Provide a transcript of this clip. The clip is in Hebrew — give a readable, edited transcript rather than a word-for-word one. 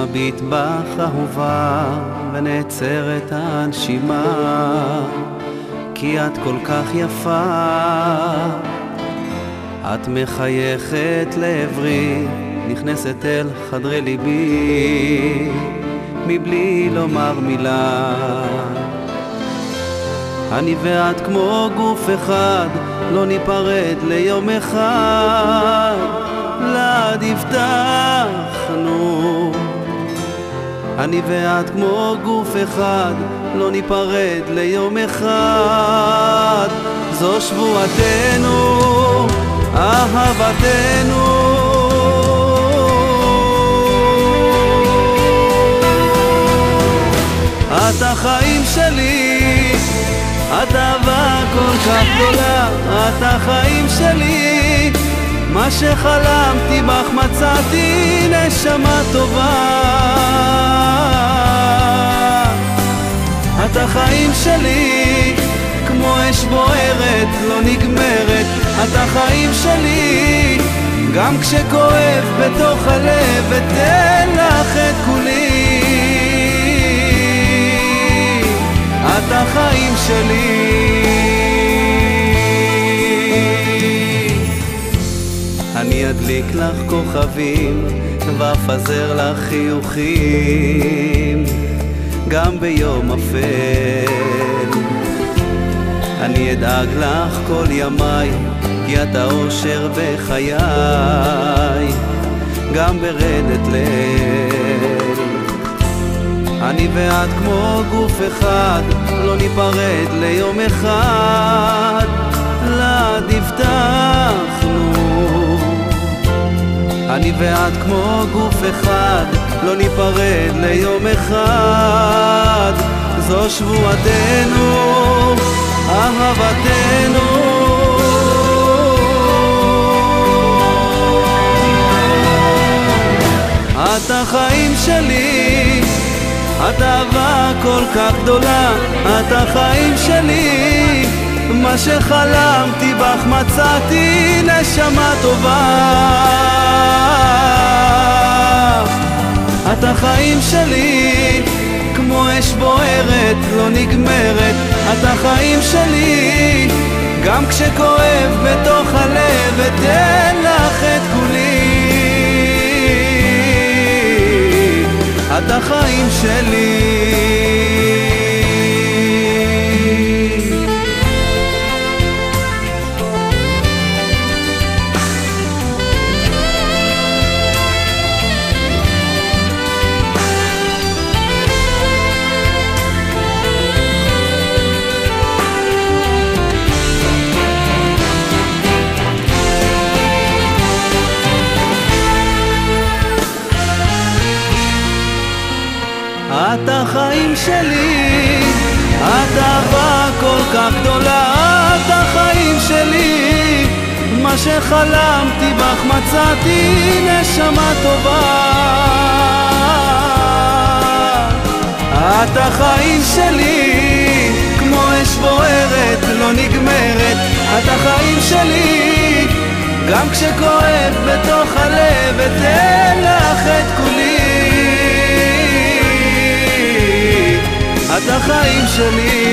מביט בך אהובה ונעצרת הנשימה, כי את כל כך יפה. את מחייכת לעברי, נכנסת אל חדרי ליבי, מבלי לומר מילה. אני ואת כמו גוף אחד, לא ניפרד ליום אחד, לעד הבטחנו. אני ואת כמו גוף אחד, לא ניפרד ליום אחד, זו שבועתנו, אהבתנו. את החיים שלי, את אהבה כל כך גדולה. את החיים שלי, מה שחלמתי בך מצאתי, נשמה טובה. את החיים שלי, כמו אש בוערת לא נגמרת. את החיים שלי, גם כשכואב בתוך הלב, אתן לך את כולי. את החיים שלי. אני אדליק לך כוכבים ואפזר לך חיוכים, גם ביום אפל. אני אדאג לך כל ימיי, כי את האושר בחיי, גם ברדת ליל. אני ואת כמו גוף אחד, לא ניפרד ליום אחד, לעד הבטחנו. אני ואת כמו גוף אחד, לא ניפרד ליום אחד, זו שבועתנו, אהבתנו. את החיים שלי, את אהבה כל כך גדולה. את החיים שלי, מה שחלמתי בך מצאתי, נשמה טובה. את החיים שלי, כמו אש בוערת לא נגמרת. את החיים שלי, גם כשכואב בתוך הלב, אתן לך את כולי. את החיים שלי. את החיים שלי, את אהבה כל כך גדולה. את החיים שלי, מה שחלמתי בך מצאתי, נשמה טובה. את החיים שלי, כמו אש בוערת לא נגמרת. את החיים שלי, גם כשכואב בתוך הלב, אתן לך את כולי. את החיים שלי.